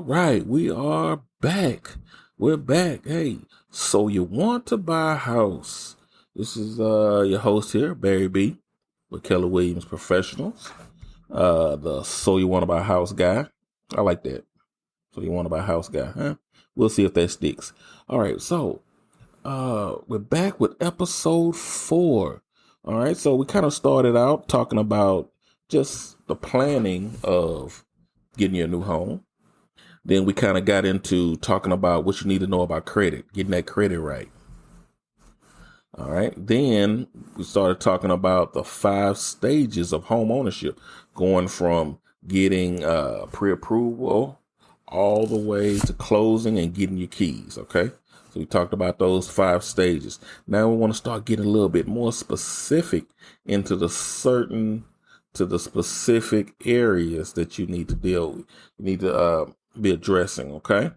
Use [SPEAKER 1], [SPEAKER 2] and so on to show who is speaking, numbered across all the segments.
[SPEAKER 1] right, we are back. We're back. Hey, so you want to buy a house? This is your host here, Barry B, with Keller Williams Professionals. The So You Want to Buy a House guy. I like that. So you want to buy a house guy, huh? We'll see if that sticks. All right, so we're back with episode 4. All right, so we kind of started out talking about just the planning of getting your new home. Then we kind of got into talking about what you need to know about credit, getting that credit right. All right. Then we started talking about the 5 stages of home ownership, going from getting pre-approval all the way to closing and getting your keys. Okay. So we talked about those 5 stages. Now we want to start getting a little bit more specific into the specific areas that you need to deal with. You need to be addressing. Okay.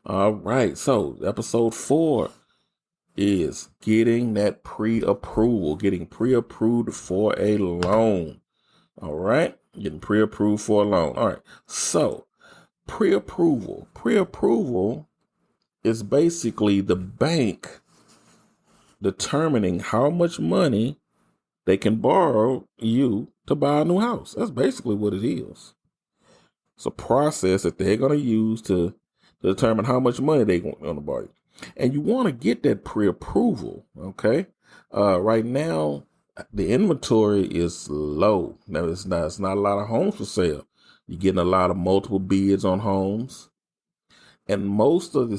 [SPEAKER 1] All right. So episode 4 is getting that pre-approval, getting pre-approved for a loan. All right. Getting pre-approved for a loan. All right. So pre-approval is basically the bank determining how much money they can borrow you to buy a new house. That's basically what it is. It's a process that they're going to use to determine how much money they're going to borrow. And you want to get that pre-approval, okay? Right now, the inventory is low. Now, it's not a lot of homes for sale. You're getting a lot of multiple bids on homes. And most of your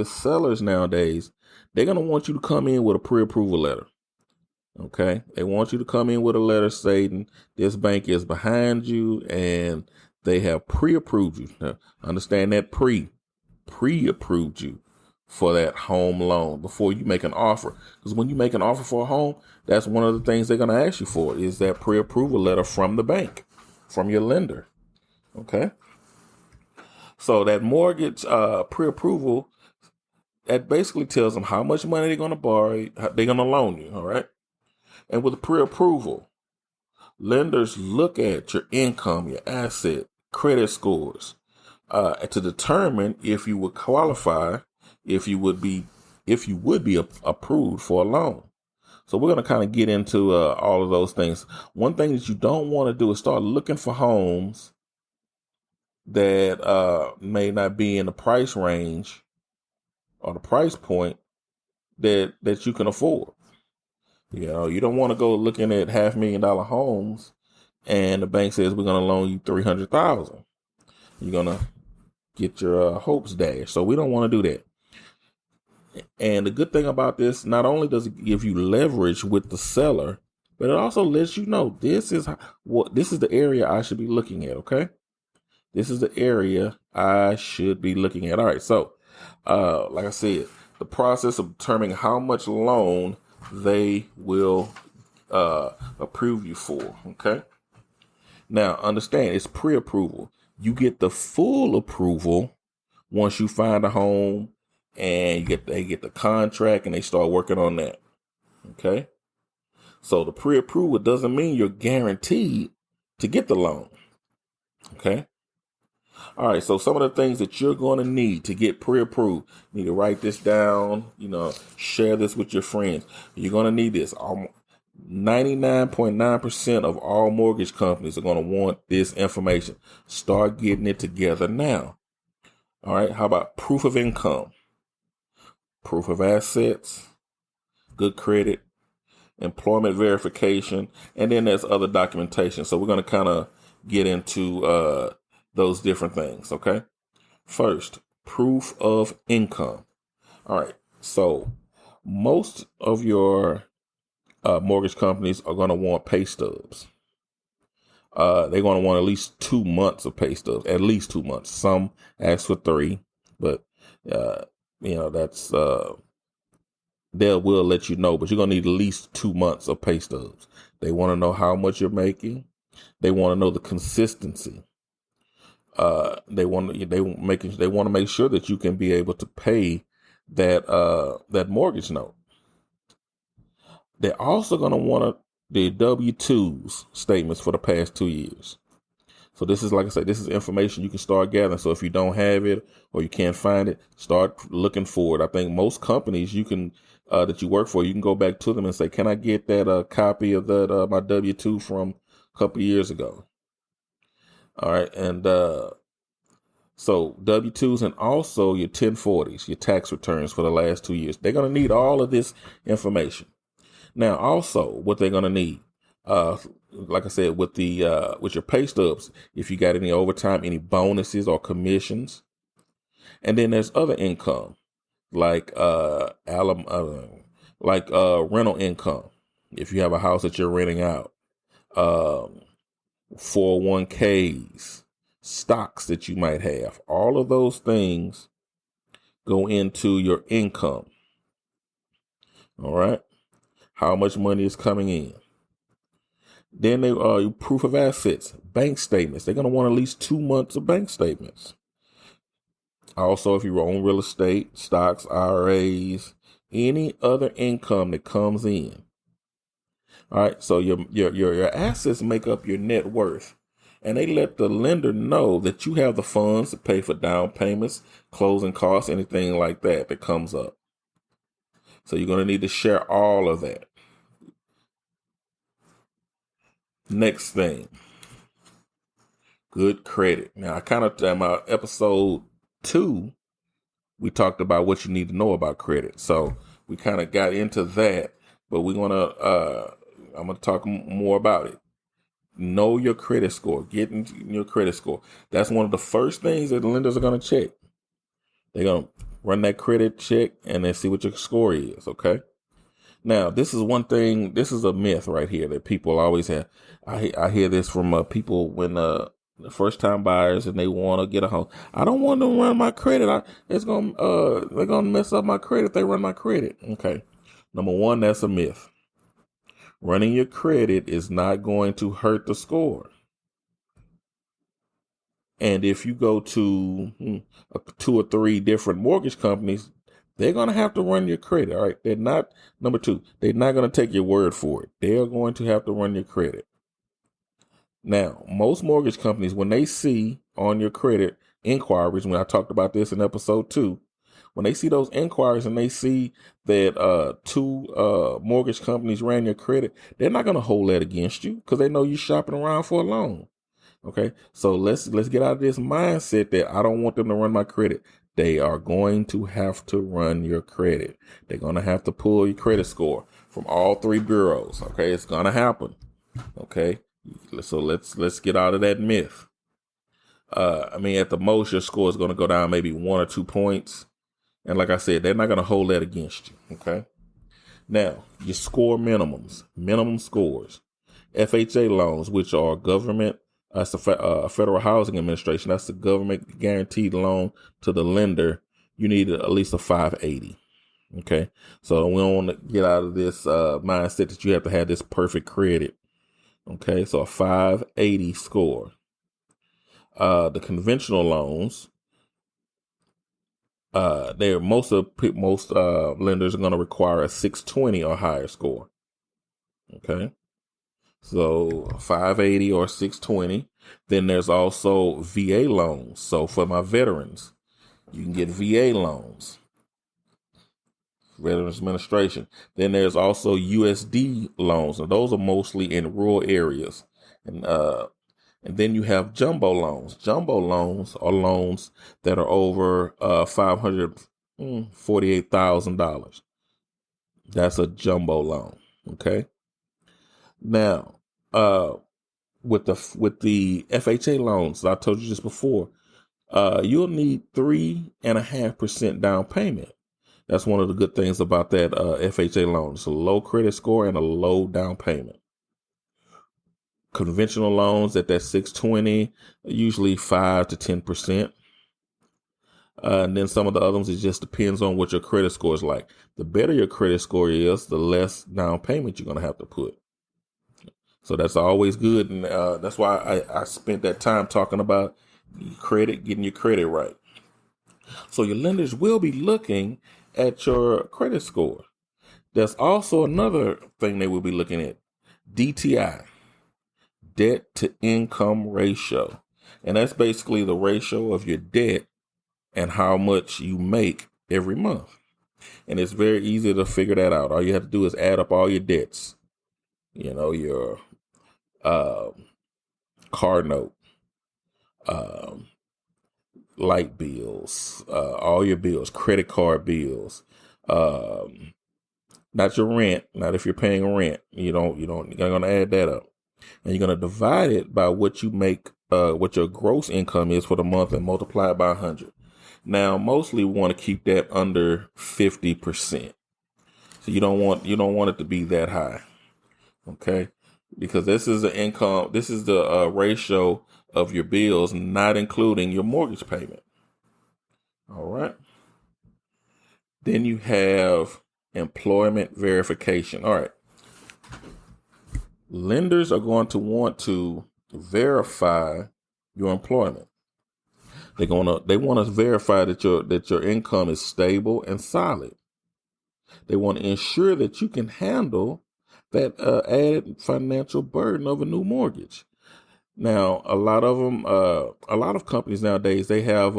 [SPEAKER 1] sellers nowadays, they're going to want you to come in with a pre-approval letter. Okay. They want you to come in with a letter stating this bank is behind you and they have pre-approved you. Now, understand that pre-approved you for that home loan before you make an offer. Because when you make an offer for a home, that's one of the things they're going to ask you for is that pre-approval letter from the bank, from your lender. Okay. So that mortgage pre-approval, that basically tells them how much money they're going to borrow, they're going to loan you. All right. And with the pre-approval, lenders look at your income, your asset, credit scores, to determine if you would qualify, if you would be approved for a loan. So we're going to kind of get into all of those things. One thing that you don't want to do is start looking for homes that may not be in the price range or the price point that you can afford. You know, you don't want to go looking at $500,000 homes and the bank says we're going to loan you $300,000. You're going to get your hopes dashed. So we don't want to do that. And the good thing about this, not only does it give you leverage with the seller, but it also lets you know this is the area I should be looking at. Okay. This is the area I should be looking at. All right. So, like I said, the process of determining how much loan they will approve you for. Okay. Now, understand it's pre-approval. You get the full approval once you find a home and they get the contract and they start working on that. Okay. So the pre-approval doesn't mean you're guaranteed to get the loan. Okay. All right. So some of the things that you're going to need to get pre-approved, you need to write this down, share this with your friends. You're going to need this. 99.9% of all mortgage companies are going to want this information. Start getting it together now. All right. How about proof of income, proof of assets, good credit, employment verification, and then there's other documentation. So we're going to kind of get into those different things. Okay. First, proof of income. All right. So most of your mortgage companies are going to want pay stubs. They're going to want at least 2 months of pay stubs, at least 2 months. Some ask for 3, but that's they will let you know, but you're going to need at least 2 months of pay stubs. They want to know how much you're making. They want to know the consistency. They want to make sure that you can be able to pay that mortgage note. They're also going to want the W-2s statements for the past 2 years. So this is, like I said, this is information you can start gathering. So if you don't have it or you can't find it, start looking for it. I think most companies you can that you work for, you can go back to them and say, "Can I get that copy of that my W-2 from a couple of years ago?" All right, and so W-2s and also your 1040s, your tax returns for the last 2 years. They're going to need all of this information. Now, also, what they're going to need, like I said, with your pay stubs, if you got any overtime, any bonuses or commissions, and then there's other income like rental income. If you have a house that you're renting out, 401ks, stocks that you might have, all of those things go into your income. All right, how much money is coming in? Then they proof of assets, bank statements. They're going to want at least 2 months of bank statements. Also, if you own real estate, stocks, IRAs, any other income that comes in. All right, so your assets make up your net worth, and they let the lender know that you have the funds to pay for down payments, closing costs, anything like that comes up. So you're going to need to share all of that. Next thing, good credit. Now, I kind of, in my episode 2, we talked about what you need to know about credit. So we kind of got into that, but I'm going to talk more about it. Know your credit score. Get into your credit score. That's one of the first things that the lenders are going to check. They're going to run that credit check and then see what your score is. Okay. Now, this is one thing. This is a myth right here that people always have. I hear this from people when the first time buyers and they want to get a home. I don't want them to run my credit. They're gonna mess up my credit if they run my credit. Okay. Number one, that's a myth. Running your credit is not going to hurt the score. And if you go to 2 or 3 different mortgage companies, they're going to have to run your credit. All right. Number 2, they're not going to take your word for it. They're going to have to run your credit. Now, most mortgage companies, when they see on your credit inquiries, when I talked about this in episode 2, when they see those inquiries and they see that 2 mortgage companies ran your credit, they're not going to hold that against you because they know you're shopping around for a loan. Okay, so let's get out of this mindset that I don't want them to run my credit. They are going to have to run your credit. They're going to have to pull your credit score from all 3 bureaus. Okay, it's going to happen. Okay, so let's get out of that myth. At the most, your score is going to go down maybe 1 or 2 points. And like I said, they're not going to hold that against you. Okay, now your score minimum scores. FHA loans, which are government, that's the Federal Housing Administration. That's the government guaranteed loan to the lender. You need at least a 580. Okay. So we don't want to get out of this mindset that you have to have this perfect credit. Okay. So a 580 score. The conventional loans, most lenders are going to require a 620 or higher score. Okay. So 580 or 620. Then there's also VA loans. So for my veterans, you can get VA loans. Veterans Administration. Then there's also USD loans. And those are mostly in rural areas. And then you have jumbo loans. Jumbo loans are loans that are over $548,000. That's a jumbo loan. Okay. Now, with the FHA loans, I told you just before, you'll need 3.5% down payment. That's one of the good things about that FHA loan. It's a low credit score and a low down payment. Conventional loans at that 620, usually 5 to 10%. And then some of the other ones, it just depends on what your credit score is like. The better your credit score is, the less down payment you're going to have to put. So that's always good. And that's why I spent that time talking about credit, getting your credit right. So your lenders will be looking at your credit score. There's also another thing they will be looking at, DTI, debt to income ratio. And that's basically the ratio of your debt and how much you make every month. And it's very easy to figure that out. All you have to do is add up all your debts. Your car note, light bills, all your bills, credit card bills, not your rent. Not if you're paying rent. You're going to add that up. And you're going to divide it by what you make, what your gross income is for the month, and multiply it by 100. Now, mostly we want to keep that under 50%. So you don't want it to be that high. Okay. Because this is the income. This is the ratio of your bills, not including your mortgage payment. All right. Then you have employment verification. All right. Lenders are going to want to verify your employment. They want to verify that your income is stable and solid. They want to ensure that you can handle that added financial burden of a new mortgage. Now, a lot of companies nowadays, they have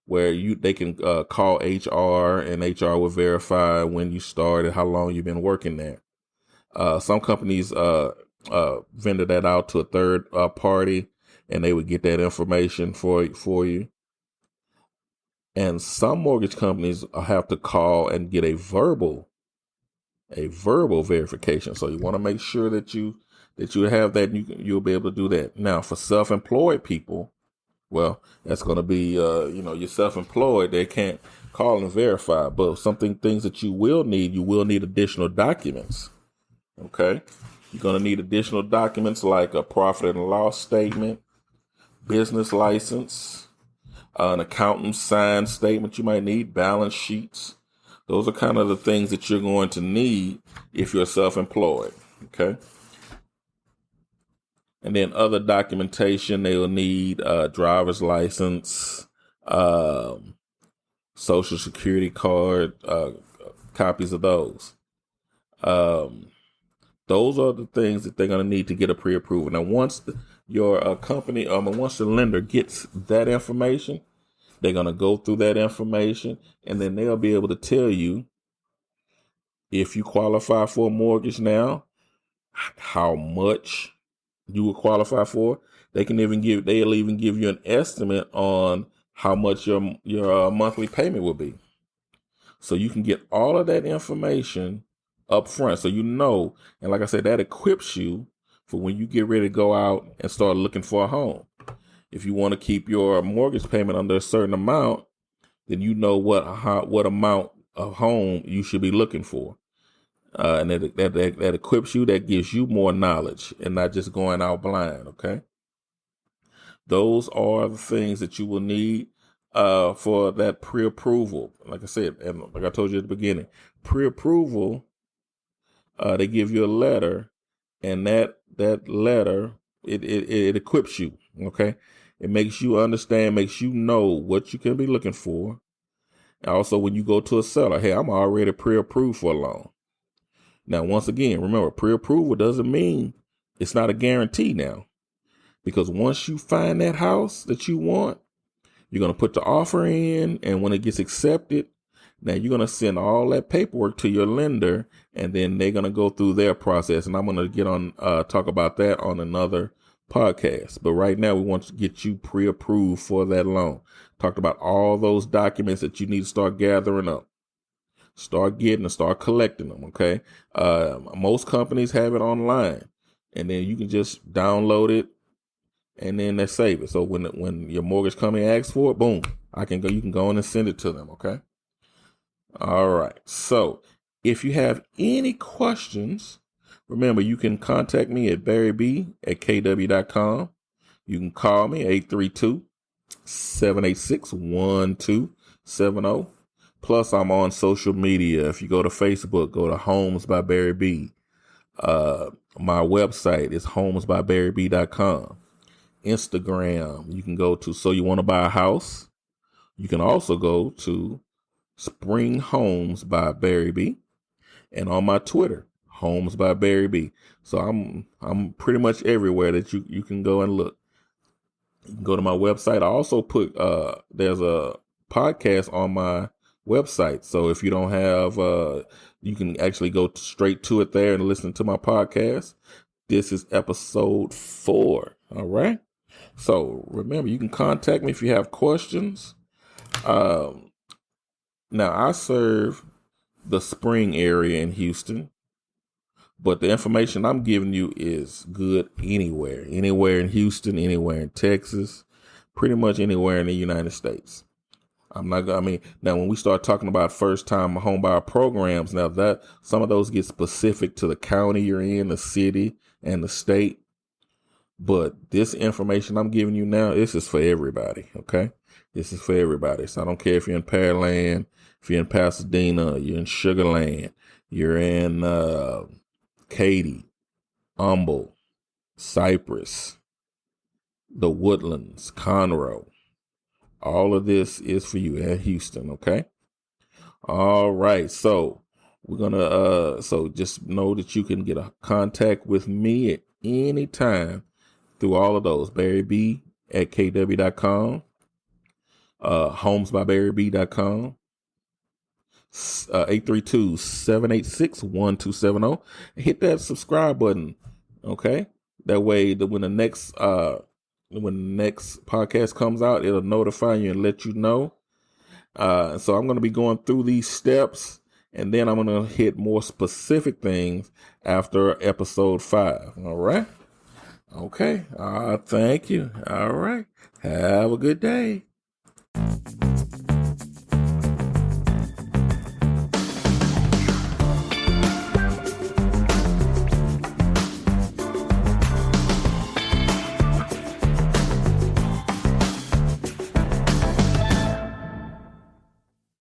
[SPEAKER 1] where they can call HR, and HR will verify when you started, how long you've been working there. Some companies vendor that out to a third party, and they would get that information for you. And some mortgage companies have to call and get a verbal verification. So you want to make sure that you have that, and you'll be able to do that. Now, for self-employed people, well, that's going to be you're self-employed. They can't call and verify, but things that you will need additional documents. Okay, you're going to need additional documents like a profit and loss statement, business license, an accountant's signed statement. You might need balance sheets. Those are kind of the things that you're going to need if you're self-employed. Okay. And then other documentation, they will need driver's license, social security card, copies of those. Those are the things that they're going to need to get a pre-approval. Now, once your company, once the lender gets that information, they're going to go through that information, and then they'll be able to tell you if you qualify for a mortgage now, how much you will qualify for. They'll even give you an estimate on how much your monthly payment will be. So you can get all of that information up front. So and like I said, that equips you for when you get ready to go out and start looking for a home. If you want to keep your mortgage payment under a certain amount, then you know what amount of home you should be looking for. And that equips you, that gives you more knowledge and not just going out blind. Okay. Those are the things that you will need for that pre-approval. Like I said, and like I told you at the beginning, pre-approval, they give you a letter, and that letter, it equips you. Okay. It makes you understand, makes you know what you can be looking for. Also, when you go to a seller, hey, I'm already pre-approved for a loan. Now, once again, remember, pre-approval doesn't mean it's not a guarantee now. Because once you find that house that you want, you're going to put the offer in, and when it gets accepted, now you're going to send all that paperwork to your lender, and then they're going to go through their process. And I'm going to get on, talk about that on another podcast. But right now, we want to get you pre-approved for that loan. Talked about all those documents that you need to start gathering up. Start collecting them. Okay. Most companies have it online, and then you can just download it, and then they save it. So when your mortgage company asks for it, boom, you can go in and send it to them. Okay. All right. So if you have any questions, remember, you can contact me at barryb@kw.com. You can call me 832-786-1270. Plus, I'm on social media. If you go to Facebook, go to Homes by Barry B. My website is homesbybarryb.com. Instagram, you can go to So You Want to Buy a House. You can also go to Spring Homes by Barry B. And on my Twitter, Homes by Barry B. So I'm pretty much everywhere that you can go and look. You can go to my website. I also put there's a podcast on my website. So if you don't have you can actually go straight to it there and listen to my podcast. This is episode 4. All right. So remember, you can contact me if you have questions. Now I serve the Spring area in Houston, but the information I'm giving you is good anywhere in Houston, anywhere in Texas, pretty much anywhere in the United States. Now when we start talking about first time home buyer programs, now that some of those get specific to the county you're in, the city and the state. But this information I'm giving you now, this is for everybody. Okay. This is for everybody. So I don't care if you're in Pearland, if you're in Pasadena, you're in Sugar Land, you're in Katy, Humble, Cypress, the Woodlands, Conroe. All of this is for you in Houston, okay? All right. So we're gonna so just know that you can get a contact with me at any time through all of those. Barry B at kw.com, homesbybarryb.com, 832-786-1270. Hit that subscribe button, okay? That way when the next podcast comes out, it'll notify you and let you know. So I'm going to be going through these steps, and then I'm going to hit more specific things after episode 5. All right. Okay. Thank you. All right. Have a good day.